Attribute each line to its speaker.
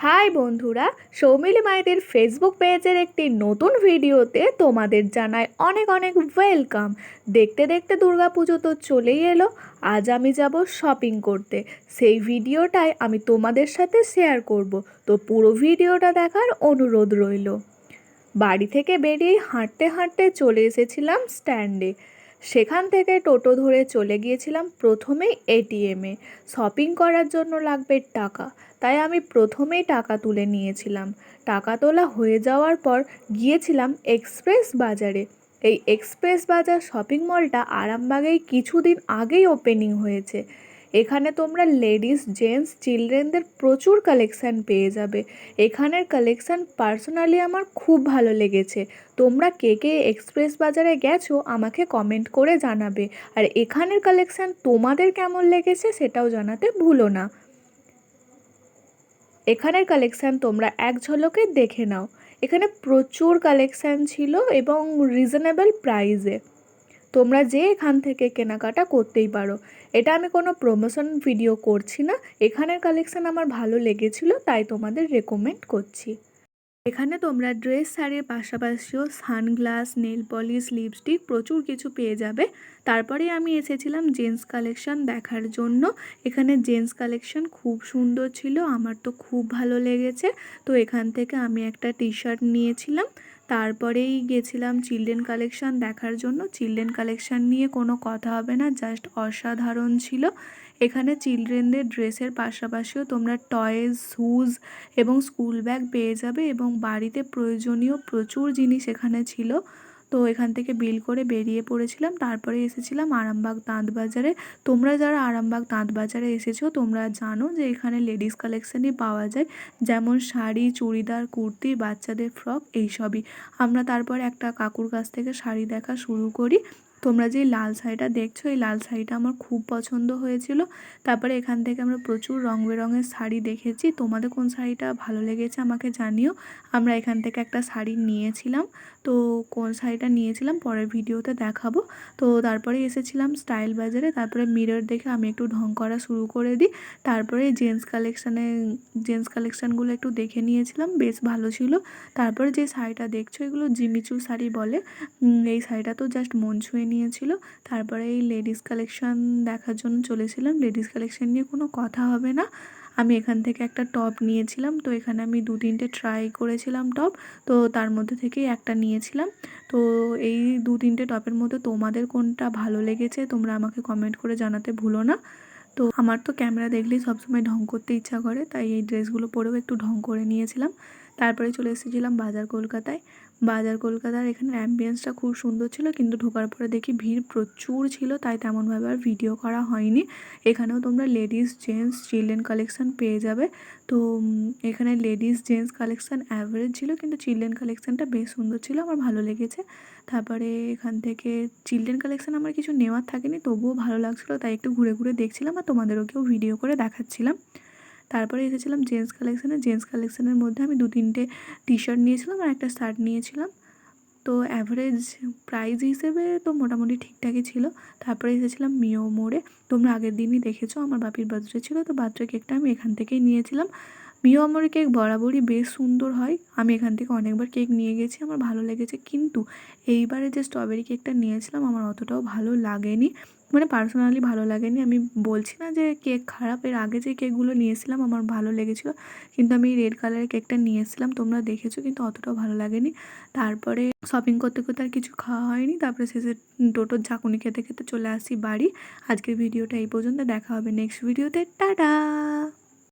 Speaker 1: High বন্ধুরা, সৌমিলি মায়েদের Facebook পেজের একটি নতুন ভিডিওতে তোমাদের জানাই অনেক অনেক ওয়েলকাম। দেখতে দেখতে দুর্গাপুজো তো চলেই এলো। আজ আমি যাব শপিং করতে। সেই ভিডিওটাই আমি তোমাদের সাথে শেয়ার করব। তো পুরো ভিডিওটা দেখার অনুরোধ রইল। বাড়ি থেকে বেরিয়ে হাঁটতে হাঁটতে চলে এসেছিলাম স্ট্যান্ডে। সেখান থেকে টোটো ধরে চলে গিয়েছিলাম প্রথমেই এটিএমে। শপিং করার জন্য লাগবে টাকা, তাই আমি প্রথমেই টাকা তুলে নিয়েছিলাম। টাকা তোলা হয়ে যাওয়ার পর গিয়েছিলাম এক্সপ্রেস বাজারে। এই এক্সপ্রেস বাজার শপিং মলটা আরামবাগেই কিছুদিন আগেই ওপেনিং হয়েছে। এখানে তোমরা লেডিস, জেন্টস, চিলড্রেনদের প্রচুর কালেকশান পেয়ে যাবে। এখানের কালেকশান পার্সোনালি আমার খুব ভালো লেগেছে। তোমরা কে কে এক্সপ্রেস বাজারে গেছো আমাকে কমেন্ট করে জানাবে। আর এখানের কালেকশান তোমাদের কেমন লেগেছে সেটাও জানাতে ভুলো না। এখানের কালেকশান তোমরা এক ঝলকে দেখে নাও। এখানে প্রচুর কালেকশান ছিল এবং রিজনেবল প্রাইসে। তোমরা যে এখান থেকে কেনাকাটা করতেই পারো। এটা আমি কোনো প্রমোশন ভিডিও করছি না, এখানের কালেকশান আমার ভালো লেগেছিল তাই তোমাদের রেকমেন্ড করছি। এখানে তোমরা ড্রেস, শাড়ির পাশাপাশিও সানগ্লাস, নেল পলিশ, লিপস্টিক প্রচুর কিছু পেয়ে যাবে। তারপরে আমি এসেছিলাম জেন্টস কালেকশন দেখার জন্য। এখানে জেন্টস কালেকশন খুব সুন্দর ছিল, আমার তো খুব ভালো লেগেছে। তো এখান থেকে আমি একটা টি শার্ট নিয়েছিলাম। তারপরেই গেছিলাম চিলড্রেন কালেকশন দেখার জন্য। চিলড্রেন কালেকশন নিয়ে কোনো কথা হবে না, জাস্ট অসাধারণ ছিল। এখানে চিলড্রেনদের ড্রেসের পাশাপাশিও তোমরা টয়েস, শ্যুজ এবং স্কুল ব্যাগ পেয়ে যাবে এবং বাড়িতে প্রয়োজনীয় প্রচুর জিনিস এখানে ছিল। তো এখান থেকে বিল করে বেরিয়ে পড়েছিলাম। তারপরে এসেছিলাম আরামবাগ তাঁত বাজারে। তোমরা যারা আরামবাগ তাঁত বাজারে এসেছো তোমরা জানো যে এখানে লেডিস কালেকশানই পাওয়া যায়, যেমন শাড়ি, চুড়িদার, কুর্তি, বাচ্চাদের ফ্রক এইসবই। আমরা তারপর একটা কাকুর কাছ থেকে শাড়ি দেখা শুরু করি। তোমরা যে লাল শাড়িটা দেখছো এই লাল শাড়িটা আমার খুব পছন্দ হয়েছিল। তারপরে এখান থেকে আমরা প্রচুর রং বেরঙের শাড়ি দেখেছি। তোমাদের কোন শাড়িটা ভালো লেগেছে আমাকে জানিও। আমরা এখান থেকে একটা শাড়ি নিয়েছিলাম। তো কোন শাড়িটা নিয়েছিলাম পরের ভিডিওতে দেখাবো। তো তারপরে এসেছিলাম স্টাইল বাজারে। তারপরে মিরর দেখে আমি একটু ঢং করা শুরু করে দিই। তারপরে জেন্টস কালেকশানগুলো একটু দেখে নিয়েছিলাম, বেশ ভালো ছিল। তারপরে যে শাড়িটা দেখছো এগুলো জিমিচু শাড়ি বলে। এই শাড়িটা তো জাস্ট মন ছুঁয়ে নিয়েছিল। তারপরে এই লেডিস কালেকশন দেখার জন্য চলেছিলাম। লেডিস কালেকশন নিয়ে কোনো কথা হবে না। আমি এখান থেকে একটা টপ নিয়েছিলাম। তো এখানে আমি 2-3টে ট্রাই করেছিলাম টপ। তো তার মধ্যে থেকেই একটা নিয়েছিলাম। তো এই 2-3টে টপের মধ্যে তোমাদের কোনটা ভালো লেগেছে তোমরা আমাকে কমেন্ট করে জানাতে ভুলো না। তো আমার তো ক্যামেরা দেখলেই সবসময় ঢং করতে ইচ্ছা করে, তাই এই ড্রেসগুলো পরেও একটু ঢং করে নিয়েছিলাম। তারপরে চলে এসেছিলাম বাজার কলকাতায়। বাজার কলকাতার এখানে অ্যাম্বিয়েন্সটা খুব সুন্দর ছিল, কিন্তু ঢোকার পরে দেখি ভিড় প্রচুর ছিল, তাই তেমনভাবে আর ভিডিও করা হয়নি। এখানেও তোমরা লেডিস, জেন্টস, চিলড্রেন কালেকশান পেয়ে যাবে। তো এখানে লেডিস, জেন্টস কালেকশান অ্যাভারেজ ছিল, কিন্তু চিলড্রেন কালেকশানটা বেশ সুন্দর ছিল, আমার ভালো লেগেছে। তারপরে এখান থেকে চিলড্রেন কালেকশান আমার কিছু নেওয়ার থাকেনি, তবুও ভালো লাগছিলো তাই একটু ঘুরে ঘুরে দেখছিলাম আর তোমাদেরকেও ভিডিও করে দেখাচ্ছিলাম। তারপরে এসেছিলাম জেন্টস কালেকশানে। জেন্টস কালেকশানের মধ্যে আমি 2-3টে টি শার্ট নিয়েছিলাম আর একটা শার্ট নিয়েছিলাম। তো অ্যাভারেজ প্রাইস হিসেবে তো মোটামুটি ঠিকঠাকই ছিল। তারপরে এসেছিলাম মিও মোড়ে। তোমরা আগের দিনই দেখেছো আমার বাপির বার্থডে ছিল, তো বার্থডে কেকটা আমি এখান থেকেই নিয়েছিলাম। মিও মোড়ে কেক বরাবরই বেশ সুন্দর হয়, আমি এখান থেকে অনেকবার কেক নিয়ে গেছি, আমার ভালো লেগেছে। কিন্তু এইবারে যে স্ট্রবেরি কেকটা নিয়েছিলাম আমার অতটাও ভালো লাগেনি, মানে পার্সোনালি ভালো লাগেনি। আমি বলছি না যে কেক খারাপ, এর আগে যে কেকগুলো নিয়েছিলাম আমার ভালো লেগেছিলো, কিন্তু আমি রেড কালারের কেকটা নিয়েছিলাম, তোমরা দেখেছো, কিন্তু অতটাও ভালো লাগেনি। তারপরে শপিং করতে করতে আর কিছু খাওয়া হয়নি। তারপরে শেষে টোটোর ঝাঁকুনি খেতে খেতে চলে আসি বাড়ি। আজকের ভিডিওটা এই পর্যন্ত, দেখা হবে নেক্সট ভিডিওতে। টাটা।